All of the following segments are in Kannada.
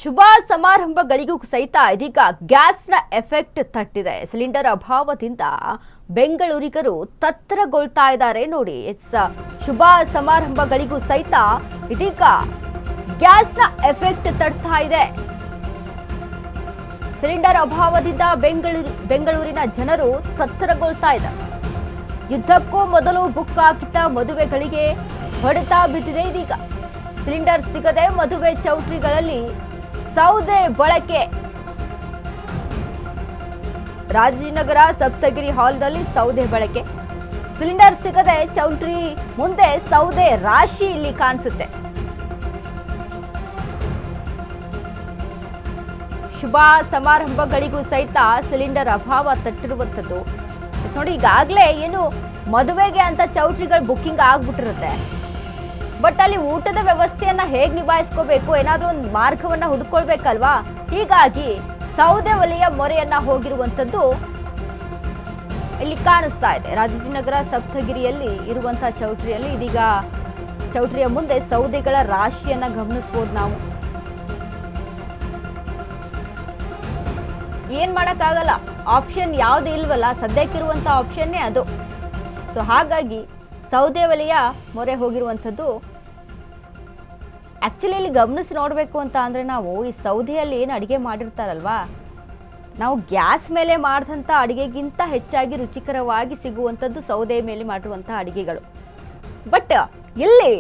ಶುಭ ಸಮಾರಂಭಗಳಿಗೂ ಸಹಿತ ಇದೀಗ ಗ್ಯಾಸ್ನ ಎಫೆಕ್ಟ್ ತಟ್ಟಿದೆ. ಸಿಲಿಂಡರ್ ಅಭಾವದಿಂದ ಬೆಂಗಳೂರಿಗರು ತತ್ತರಗೊಳ್ತಾ ಇದ್ದಾರೆ ನೋಡಿ. ಶುಭ ಸಮಾರಂಭಗಳಿಗೂ ಸಹಿತ ಇದೀಗ ಗ್ಯಾಸ್ನ ಎಫೆಕ್ಟ್ ತಟ್ತಾ ಇದೆ. ಸಿಲಿಂಡರ್ ಅಭಾವದಿಂದ ಬೆಂಗಳೂರಿನ ಜನರು ತತ್ತರಗೊಳ್ತಾ ಇದ್ದಾರೆ. ಯುದ್ಧಕ್ಕೂ ಮೊದಲು ಬುಕ್ ಆಗಿದ್ದ ಮದುವೆಗಳಿಗೆ ಹೊಡೆತ ಬಿದ್ದಿದೆ. ಇದೀಗ ಸಿಲಿಂಡರ್ ಸಿಗದೆ ಮದುವೆ ಚೌಟ್ರಿಗಳಲ್ಲಿ ಸೌದೆ ಬಳಕೆ. ರಾಜಾಜಿನಗರ ಸಪ್ತಗಿರಿ ಹಾಲ್ನಲ್ಲಿ ಸೌದೆ ಬಳಕೆ. ಸಿಲಿಂಡರ್ ಸಿಗದೆ ಚೌಲ್ಟ್ರಿ ಮುಂದೆ ಸೌದೆ ರಾಶಿ ಇಲ್ಲಿ ಕಾಣಿಸುತ್ತೆ. ಶುಭ ಸಮಾರಂಭಗಳಿಗೂ ಸಹಿತ ಸಿಲಿಂಡರ್ ಅಭಾವ ತಟ್ಟಿರುವಂಥದ್ದು ನೋಡಿ. ಈಗಾಗಲೇ ಏನು ಮದುವೆಗೆ ಅಂತ ಚೌಟ್ರಿಗಳು ಬುಕ್ಕಿಂಗ್ ಆಗ್ಬಿಟ್ಟಿರುತ್ತೆ. ಬಟ್ ಅಲ್ಲಿ ಊಟದ ವ್ಯವಸ್ಥೆಯನ್ನ ಹೇಗೆ ನಿಭಾಯಿಸ್ಕೋಬೇಕು, ಏನಾದ್ರೂ ಒಂದು ಮಾರ್ಗವನ್ನ ಹುಡುಕೊಳ್ಬೇಕಲ್ವಾ. ಹೀಗಾಗಿ ಸೌದೆ ಒಲೆಯ ಮೊರೆಯನ್ನ ಹೋಗಿರುವಂತದ್ದು ಇಲ್ಲಿ ಕಾಣಿಸ್ತಾ ಇದೆ. ರಾಜಾಜಿನಗರ ಸಪ್ತಗಿರಿಯಲ್ಲಿ ಇರುವಂತಹ ಚೌಟ್ರಿಯಲ್ಲಿ ಇದೀಗ ಚೌಟ್ರಿಯ ಮುಂದೆ ಸೌದೆಗಳ ರಾಶಿಯನ್ನ ಗಮನಿಸಬಹುದು ನಾವು. ಏನ್ ಮಾಡಕ್ಕಾಗಲ್ಲ, ಆಪ್ಷನ್ ಯಾವ್ದು ಇಲ್ವಲ್ಲ, ಸದ್ಯಕ್ಕಿರುವಂತ ಆಪ್ಷನ್ನೇ ಅದು. ಸೊ ಹಾಗಾಗಿ ಸೌದೆ ಒಲೆಯ ಮೊರೆ ಹೋಗಿರುವಂಥದ್ದು. ಆಕ್ಚುಲಿ ಇಲ್ಲಿ ಗಮನಿಸಿ ನೋಡಬೇಕು ಅಂತ ಅಂದ್ರೆ ನಾವು ಈ ಸೌದೆಯಲ್ಲಿ ಏನು ಅಡಿಗೆ ಮಾಡಿರ್ತಾರಲ್ವಾ, ನಾವು ಗ್ಯಾಸ್ ಮೇಲೆ ಮಾಡಿದಂಥ ಅಡಿಗೆಗಿಂತ ಹೆಚ್ಚಾಗಿ ರುಚಿಕರವಾಗಿ ಸಿಗುವಂಥದ್ದು ಸೌದೆ ಮೇಲೆ ಮಾಡಿರುವಂಥ ಅಡಿಗೆಗಳು. ಬಟ್ ಇಲ್ಲಿ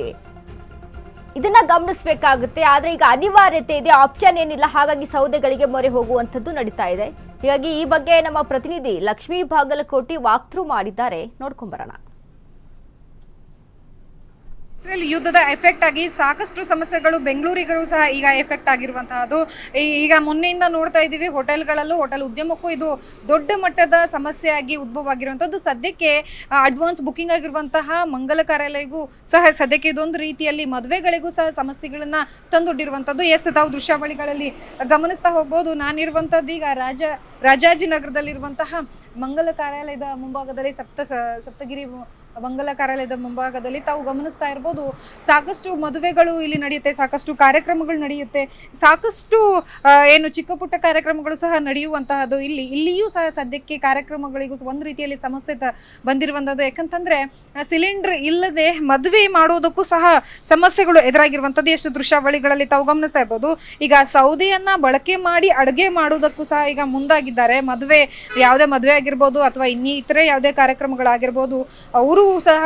ಇದನ್ನ ಗಮನಿಸಬೇಕಾಗುತ್ತೆ. ಆದರೆ ಈಗ ಅನಿವಾರ್ಯತೆ ಇದೆ, ಆಪ್ಷನ್ ಏನಿಲ್ಲ. ಹಾಗಾಗಿ ಸೌದೆಗಳಿಗೆ ಮೊರೆ ಹೋಗುವಂಥದ್ದು ನಡೀತಾ ಇದೆ. ಹೀಗಾಗಿ ಈ ಬಗ್ಗೆ ನಮ್ಮ ಪ್ರತಿನಿಧಿ ಲಕ್ಷ್ಮೀ ಬಾಗಲಕೋಟಿ ವಾಕ್ಥ್ರೂ ಮಾಡಿದ್ದಾರೆ, ನೋಡ್ಕೊಂಬರೋಣ. ಯುದ್ಧದ ಎಫೆಕ್ಟ್ ಆಗಿ ಸಾಕಷ್ಟು ಸಮಸ್ಯೆಗಳು ಬೆಂಗಳೂರಿಗರು ಸಹ ಈಗ ಎಫೆಕ್ಟ್ ಆಗಿರುವಂತಹದ್ದು. ಈಗ ಮೊನ್ನೆಯಿಂದ ನೋಡ್ತಾ ಇದ್ದೀವಿ, ಹೋಟೆಲ್ಗಳಲ್ಲೂ ಹೋಟೆಲ್ ಉದ್ಯಮಕ್ಕೂ ಇದು ದೊಡ್ಡ ಮಟ್ಟದ ಸಮಸ್ಯೆಯಾಗಿ ಉದ್ಭವ ಆಗಿರುವಂಥದ್ದು. ಸದ್ಯಕ್ಕೆ ಅಡ್ವಾನ್ಸ್ ಬುಕ್ಕಿಂಗ್ ಆಗಿರುವಂತಹ ಮಂಗಲ ಕಾರ್ಯಾಲಯಗೂ ಸಹ ಸದ್ಯಕ್ಕೆ ಇದೊಂದು ರೀತಿಯಲ್ಲಿ ಮದುವೆಗಳಿಗೂ ಸಹ ಸಮಸ್ಯೆಗಳನ್ನ ತಂದೊಡ್ಡಿರುವಂಥದ್ದು. ತಾವು ದೃಶ್ಯಾವಳಿಗಳಲ್ಲಿ ಗಮನಿಸ್ತಾ ಹೋಗ್ಬೋದು. ನಾನಿರುವಂಥದ್ದು ಈಗ ರಾಜಾಜಿನಗರದಲ್ಲಿರುವಂತಹ ಮಂಗಲ ಕಾರ್ಯಾಲಯದ ಮುಂಭಾಗದಲ್ಲಿ ಸಪ್ತಗಿರಿ ಮಂಗಲ ಕಾರ್ಯಾಲಯದ ಮುಂಭಾಗದಲ್ಲಿ ತಾವು ಗಮನಿಸ್ತಾ ಇರ್ಬೋದು. ಸಾಕಷ್ಟು ಮದುವೆಗಳು ಇಲ್ಲಿ ನಡೆಯುತ್ತೆ, ಸಾಕಷ್ಟು ಕಾರ್ಯಕ್ರಮಗಳು ನಡೆಯುತ್ತೆ, ಸಾಕಷ್ಟು ಏನು ಚಿಕ್ಕ ಪುಟ್ಟ ಕಾರ್ಯಕ್ರಮಗಳು ಸಹ ನಡೆಯುವಂತಹದ್ದು. ಇಲ್ಲಿಯೂ ಸಹ ಸದ್ಯಕ್ಕೆ ಕಾರ್ಯಕ್ರಮಗಳಿಗೂ ಒಂದು ರೀತಿಯಲ್ಲಿ ಸಮಸ್ಯೆ ಬಂದಿರುವಂಥದ್ದು. ಯಾಕಂತಂದ್ರೆ ಸಿಲಿಂಡರ್ ಇಲ್ಲದೆ ಮದುವೆ ಮಾಡೋದಕ್ಕೂ ಸಹ ಸಮಸ್ಯೆಗಳು ಎದುರಾಗಿರುವಂಥದ್ದು. ಎಷ್ಟು ದೃಶ್ಯಾವಳಿಗಳಲ್ಲಿ ತಾವು ಗಮನಿಸ್ತಾ ಇರ್ಬೋದು. ಈಗ ಸೌದೆಯನ್ನ ಬಳಕೆ ಮಾಡಿ ಅಡುಗೆ ಮಾಡೋದಕ್ಕೂ ಸಹ ಈಗ ಮುಂದಾಗಿದ್ದಾರೆ. ಯಾವುದೇ ಮದುವೆ ಆಗಿರ್ಬೋದು ಅಥವಾ ಇನ್ನಿತರೆ ಯಾವುದೇ ಕಾರ್ಯಕ್ರಮಗಳಾಗಿರ್ಬೋದು, ಅವರು ಸಹ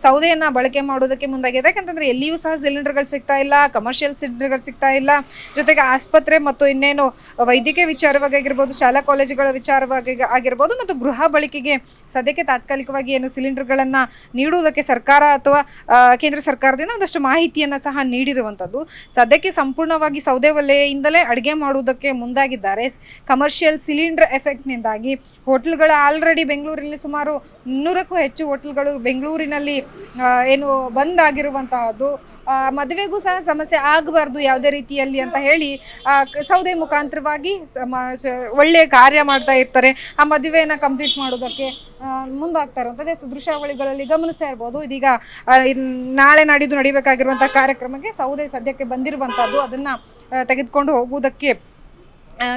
ಸೌದೆಯನ್ನ ಬಳಕೆ ಮಾಡೋದಕ್ಕೆ ಮುಂದಾಗಿದೆ. ಯಾಕಂತಂದ್ರೆ ಎಲ್ಲಿಯೂ ಸಹ ಸಿಲಿಂಡರ್ಗಳು ಸಿಗ್ತಾ ಇಲ್ಲ, ಕಮರ್ಷಿಯಲ್ ಸಿಲಿಂಡರ್ಗಳು ಸಿಗ್ತಾ ಇಲ್ಲ. ಜೊತೆಗೆ ಆಸ್ಪತ್ರೆ ಮತ್ತು ಇನ್ನೇನು ವೈದ್ಯಕೀಯ ವಿಚಾರವಾಗಿ ಆಗಿರ್ಬೋದು, ಶಾಲಾ ಕಾಲೇಜುಗಳ ವಿಚಾರವಾಗಿ ಆಗಿರ್ಬೋದು, ಮತ್ತು ಗೃಹ ಬಳಕೆಗೆ ಸದ್ಯಕ್ಕೆ ತಾತ್ಕಾಲಿಕವಾಗಿ ಏನು ಸಿಲಿಂಡರ್ಗಳನ್ನ ನೀಡುವುದಕ್ಕೆ ಸರ್ಕಾರ ಅಥವಾ ಕೇಂದ್ರ ಸರ್ಕಾರದಿಂದ ಒಂದಷ್ಟು ಮಾಹಿತಿಯನ್ನ ಸಹ ನೀಡಿರುವಂಥದ್ದು. ಸದ್ಯಕ್ಕೆ ಸಂಪೂರ್ಣವಾಗಿ ಸೌದೆ ಒಲೆಯಿಂದಲೇ ಅಡುಗೆ ಮಾಡುವುದಕ್ಕೆ ಮುಂದಾಗಿದ್ದಾರೆ. ಕಮರ್ಷಿಯಲ್ ಸಿಲಿಂಡರ್ ಎಫೆಕ್ಟ್ನಿಂದಾಗಿ ಹೋಟೆಲ್ಗಳು ಆಲ್ರೆಡಿ ಬೆಂಗಳೂರಿನಲ್ಲಿ ಸುಮಾರು 300ಕ್ಕೂ ಹೆಚ್ಚು ಹೋಟೆಲ್ಗಳು ಬೆಂಗಳೂರಿನಲ್ಲಿ ಏನು ಬಂದ್ ಆಗಿರುವಂತಹದ್ದು. ಮದುವೆಗೂ ಸಹ ಸಮಸ್ಯೆ ಆಗಬಾರ್ದು ಯಾವುದೇ ರೀತಿಯಲ್ಲಿ ಅಂತ ಹೇಳಿ ಸೌದೆ ಮುಖಾಂತರವಾಗಿ ಒಳ್ಳೆ ಕಾರ್ಯ ಮಾಡ್ತಾ ಇರ್ತಾರೆ. ಆ ಮದುವೆಯನ್ನ ಕಂಪ್ಲೀಟ್ ಮಾಡೋದಕ್ಕೆ ಮುಂದಾಗ್ತಾ ಇರುವಂಥದ್ದು ದೃಶ್ಯಾವಳಿಗಳಲ್ಲಿ ಗಮನಿಸ್ತಾ ಇರ್ಬೋದು. ಇದೀಗ ನಾಳೆ ನಾಡಿದ್ದು ನಡಿಬೇಕಾಗಿರುವಂತಹ ಕಾರ್ಯಕ್ರಮಕ್ಕೆ ಸೌದೆ ಸದ್ಯಕ್ಕೆ ಬಂದಿರುವಂತಹದ್ದು. ಅದನ್ನ ತೆಗೆದುಕೊಂಡು ಹೋಗುವುದಕ್ಕೆ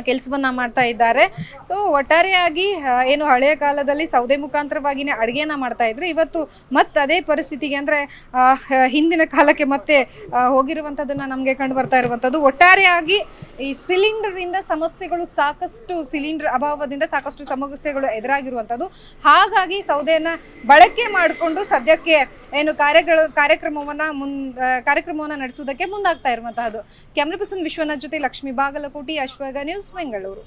ಕೆಲಸವನ್ನ ಮಾಡ್ತಾ ಇದ್ದಾರೆ. ಸೊ ಒಟ್ಟಾರೆಯಾಗಿ ಏನು ಹಳೆಯ ಕಾಲದಲ್ಲಿ ಸೌದೆ ಮುಖಾಂತರವಾಗಿನೇ ಅಡುಗೆನ ಮಾಡ್ತಾ ಇದ್ರು, ಇವತ್ತು ಮತ್ತೆ ಅದೇ ಪರಿಸ್ಥಿತಿಗೆ ಅಂದ್ರೆ ಹಿಂದಿನ ಕಾಲಕ್ಕೆ ಮತ್ತೆ ಹೋಗಿರುವಂಥದ್ದನ್ನ ನಮಗೆ ಕಂಡು ಬರ್ತಾ ಇರುವಂಥದ್ದು. ಒಟ್ಟಾರೆಯಾಗಿ ಈ ಸಿಲಿಂಡರ್ ಇಂದ ಸಮಸ್ಯೆಗಳು ಸಾಕಷ್ಟು, ಸಿಲಿಂಡರ್ ಅಭಾವದಿಂದ ಸಾಕಷ್ಟು ಸಮಸ್ಯೆಗಳು ಎದುರಾಗಿರುವಂಥದ್ದು. ಹಾಗಾಗಿ ಸೌದೆಯನ್ನ ಬಳಕೆ ಮಾಡಿಕೊಂಡು ಸದ್ಯಕ್ಕೆ ಏನು ಕಾರ್ಯಕ್ರಮವನ್ನ ನಡೆಸುವುದಕ್ಕೆ ಮುಂದಾಗ್ತಾ ಇರುವಂತಹದ್ದು. ಕ್ಯಾಮ್ರಾ ಪರ್ಸನ್ ವಿಶ್ವನಾಥ್ ಜೊತೆ ಲಕ್ಷ್ಮೀ ಬಾಗಲಕೋಟಿ, ಅಶ್ವಗ ನ್ಯೂಸ್, ಬೆಂಗಳೂರು.